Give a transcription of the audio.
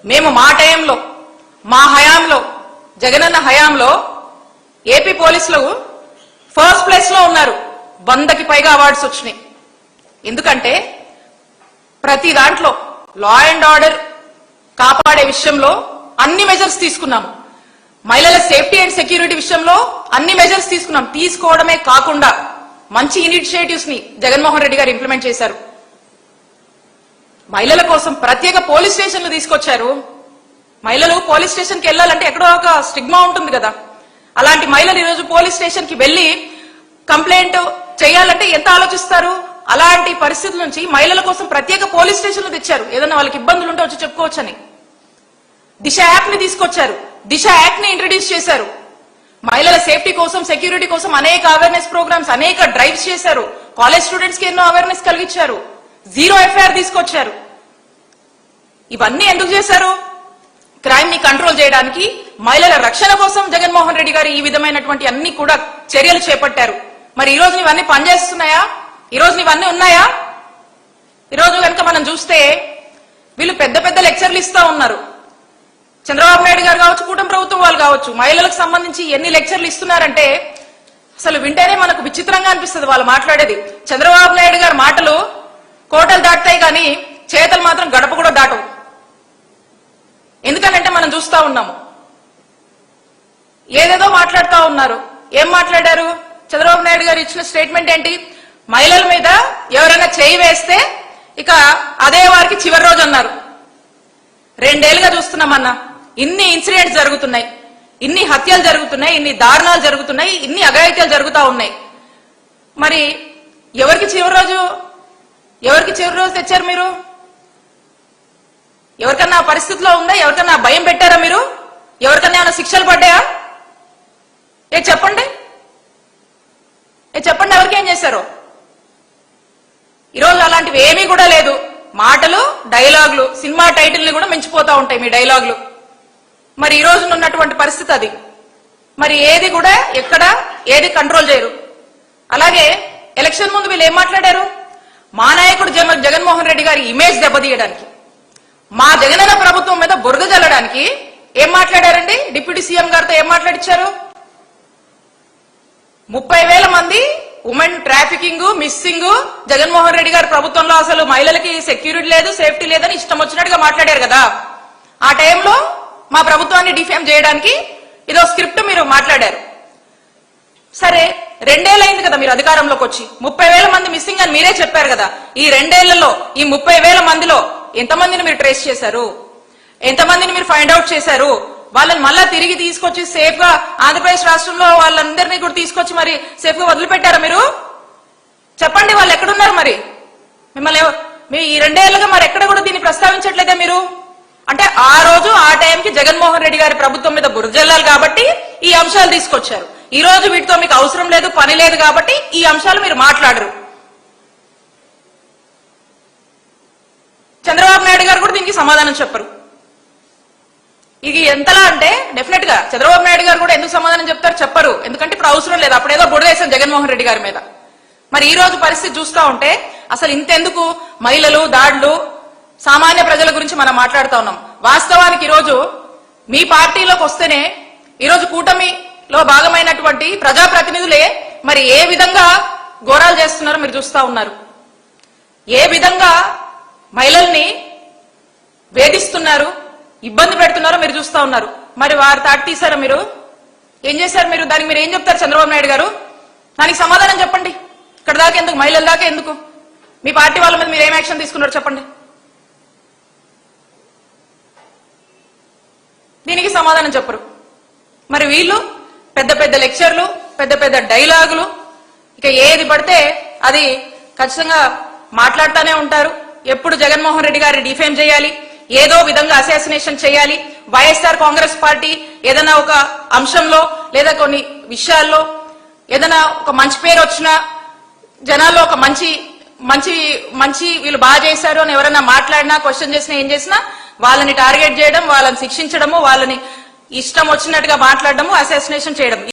మేము మా టైంలో మా హయాంలో జగనన్న హయాంలో ఏపీ పోలీసులు ఫస్ట్ ప్లేస్ లో ఉన్నారు. 100కి పైగా అవార్డ్స్ వచ్చినాయి. ఎందుకంటే ప్రతి దాంట్లో లా అండ్ ఆర్డర్ కాపాడే విషయంలో అన్ని మెజర్స్ తీసుకున్నాము. మహిళల సేఫ్టీ అండ్ సెక్యూరిటీ విషయంలో అన్ని మెజర్స్ తీసుకున్నాం. తీసుకోవడమే కాకుండా మంచి ఇనిషియేటివ్స్ ని జగన్మోహన్ రెడ్డి గారు ఇంప్లిమెంట్ చేశారు. మహిళల కోసం ప్రత్యేక పోలీస్ స్టేషన్లు తీసుకొచ్చారు. మహిళలు పోలీస్ స్టేషన్కి వెళ్లాలంటే ఎక్కడో ఒక స్టిగ్మా ఉంటుంది కదా. అలాంటి మహిళలు ఈరోజు పోలీస్ స్టేషన్ కి వెళ్లి కంప్లైంట్ చేయాలంటే ఎంత ఆలోచిస్తారు. అలాంటి పరిస్థితుల నుంచి మహిళల కోసం ప్రత్యేక పోలీస్ స్టేషన్లు తెచ్చారు. ఏదైనా వాళ్ళకి ఇబ్బందులు ఉంటే వచ్చి చెప్పుకోవచ్చని. దిశ యాక్ట్ ని తీసుకొచ్చారు. దిశ యాక్ట్ ని ఇంట్రడ్యూస్ చేశారు. మహిళల సేఫ్టీ కోసం సెక్యూరిటీ కోసం అనేక అవేర్నెస్ ప్రోగ్రామ్స్ అనేక డ్రైవ్స్ చేశారు. కాలేజ్ స్టూడెంట్స్ కి ఎన్నో అవేర్నెస్ కలిగించారు. జీరో ఎఫ్ఐఆర్ తీసుకొచ్చారు. ఇవన్నీ ఎందుకు చేశారు? క్రైమ్ ని కంట్రోల్ చేయడానికి, మహిళల రక్షణ కోసం జగన్మోహన్ రెడ్డి గారు ఈ విధమైనటువంటి అన్ని కూడా చర్యలు చేపట్టారు. మరి ఈ రోజు ఇవన్నీ పనిచేస్తున్నాయా? ఈ రోజు ఇవన్నీ ఉన్నాయా? ఈ రోజు కనుక మనం చూస్తే వీళ్ళు పెద్ద పెద్ద లెక్చర్లు ఇస్తా ఉన్నారు. చంద్రబాబు నాయుడు గారు కావచ్చు, కూటమి ప్రభుత్వం వాళ్ళు కావచ్చు, మహిళలకు సంబంధించి ఎన్ని లెక్చర్లు ఇస్తున్నారంటే అసలు వింటేనే మనకు విచిత్రంగా అనిపిస్తుంది వాళ్ళు మాట్లాడేది. చంద్రబాబు నాయుడు గారి మాటలు కోటలు దాటుతాయి కానీ చేతలు మాత్రం గడప కూడా దాటవు. ఎందుకనంటే మనం చూస్తా ఉన్నాము, ఏదేదో మాట్లాడుతూ ఉన్నారు. ఏం మాట్లాడారు? చంద్రబాబు నాయుడు గారు ఇచ్చిన స్టేట్మెంట్ ఏంటి? మహిళల మీద ఎవరైనా చేయి వేస్తే ఇక అదే వారికి చివరి రోజు అన్నారు. 2 ఏళ్లుగా చూస్తున్నామన్నా, ఇన్ని ఇన్సిడెంట్స్ జరుగుతున్నాయి, ఇన్ని హత్యలు జరుగుతున్నాయి, ఇన్ని దారుణాలు జరుగుతున్నాయి, ఇన్ని అఘాయిత్యాలు జరుగుతూ ఉన్నాయి. మరి ఎవరికి చివరి రోజు తెచ్చారు మీరు? ఎవరికన్నా పరిస్థితిలో ఉందా? ఎవరికన్నా భయం పెట్టారా మీరు? ఎవరికన్నా ఏమైనా శిక్షలు పడ్డాయా? చెప్పండి, చెప్పండి ఎవరికి ఏం చేశారు? ఈరోజు అలాంటివి ఏమీ కూడా లేదు. మాటలు, డైలాగులు, సినిమా టైటిల్ని కూడా మించిపోతా ఉంటాయి మీ డైలాగులు. మరి ఈ రోజు ఉన్నటువంటి పరిస్థితి అది. మరి ఏది కూడా ఎక్కడ ఏది కంట్రోల్ చేయరు. అలాగే ఎలక్షన్ ముందు వీళ్ళు ఏం మాట్లాడారు? మా నాయకుడు జగన్మోహన్ రెడ్డి గారి ఇమేజ్ దెబ్బతీయడానికి, మా జగనన్న ప్రభుత్వం మీద బురద జల్లడానికి ఏం మాట్లాడారండి? డిప్యూటీ సీఎం గారితో ఏం మాట్లాడిచ్చారు? 30,000 మంది women trafficking, missing, Jaganmohan Reddy గారి ప్రభుత్వంలో అసలు మహిళలకి సెక్యూరిటీ లేదు, సేఫ్టీ లేదని ఇష్టం వచ్చినట్టుగా మాట్లాడారు కదా. ఆ టైంలో మా ప్రభుత్వాన్ని డిఫేమ్ చేయడానికి ఇదో స్క్రిప్ట్ మీరు మాట్లాడారు. సరే, 2 ఏళ్ళు అయింది కదా మీరు అధికారంలోకి వచ్చి. 30,000 మంది మిస్సింగ్ అని మీరే చెప్పారు కదా. ఈ 2 ఏళ్లలో ఈ 30,000 మందిలో ఎంతమందిని మీరు ట్రేస్ చేశారు? ఎంతమందిని మీరు ఫైండ్ అవుట్ చేశారు? వాళ్ళని మళ్ళా తిరిగి తీసుకొచ్చి సేఫ్ గా ఆంధ్రప్రదేశ్ రాష్ట్రంలో వాళ్ళందరినీ కూడా తీసుకొచ్చి మరి సేఫ్ గా వదిలిపెట్టారా మీరు? చెప్పండి, వాళ్ళు ఎక్కడున్నారు? మరి మిమ్మల్ని మీ ఈ 2 ఏళ్లుగా మరి ఎక్కడ కూడా దీన్ని ప్రస్తావించట్లేదా మీరు? అంటే ఆ రోజు ఆ టైంకి జగన్మోహన్ రెడ్డి గారి ప్రభుత్వం మీద బురజల్లాలి కాబట్టి ఈ అంశాలు తీసుకొచ్చారు. ఈ రోజు వీటితో మీకు అవసరం లేదు, పని లేదు కాబట్టి ఈ అంశాలు మీరు మాట్లాడరు. చంద్రబాబు నాయుడు గారు కూడా దీనికి సమాధానం చెప్పరు. ఇది ఎంతలా అంటే డెఫినెట్ గా చంద్రబాబు నాయుడు గారు కూడా ఎందుకు సమాధానం చెప్తారు? చెప్పరు. ఎందుకంటే ఇప్పుడు అవసరం లేదు. అప్పుడేదో బురదేశారు జగన్మోహన్ రెడ్డి గారి మీద. మరి ఈ రోజు పరిస్థితి చూస్తా ఉంటే అసలు ఇంతెందుకు మహిళలు, దాడులు, సామాన్య ప్రజల గురించి మనం మాట్లాడుతూ ఉన్నాం. వాస్తవానికి ఈరోజు మీ పార్టీలోకి వస్తేనే ఈరోజు కూటమిలో భాగమైనటువంటి ప్రజాప్రతినిధులే మరి ఏ విధంగా ఘోరాలు చేస్తున్నారో మీరు చూస్తా ఉన్నారు. ఏ విధంగా మహిళల్ని వేధిస్తున్నారు, ఇబ్బంది పెడుతున్నారో మీరు చూస్తా ఉన్నారు. మరి వారు తాటి తీశారా? మీరు ఏం చేశారు? మీరు దానికి మీరు ఏం చెప్తారు? చంద్రబాబు నాయుడు గారు దానికి సమాధానం చెప్పండి. ఇక్కడ దాకా ఎందుకు? మహిళల దాకా ఎందుకు? మీ పార్టీ వాళ్ళ మీద మీరు ఏం యాక్షన్ తీసుకున్నారు చెప్పండి. దీనికి సమాధానం చెప్పరు. మరి వీళ్ళు పెద్ద పెద్ద లెక్చర్లు, పెద్ద పెద్ద డైలాగులు, ఇక ఏది పడితే అది ఖచ్చితంగా మాట్లాడుతూనే ఉంటారు. ఎప్పుడు జగన్మోహన్ రెడ్డి గారిని డిఫేమ్ చేయాలి, ఏదో విధంగా అసాసినేషన్ చేయాలి. వైఎస్ఆర్ కాంగ్రెస్ పార్టీ ఏదైనా ఒక అంశంలో లేదా కొన్ని విషయాల్లో ఏదైనా ఒక మంచి పేరు వచ్చినా, జనాల్లో ఒక మంచి మంచి మంచి వీళ్ళు బాగా చేశారు అని ఎవరైనా మాట్లాడినా, క్వశ్చన్ చేసినా, ఏం చేసినా వాళ్ళని టార్గెట్ చేయడం, వాళ్ళని శిక్షించడము, వాళ్ళని ఇష్టం వచ్చినట్టుగా మాట్లాడడము, అసాసినేషన్ చేయడం.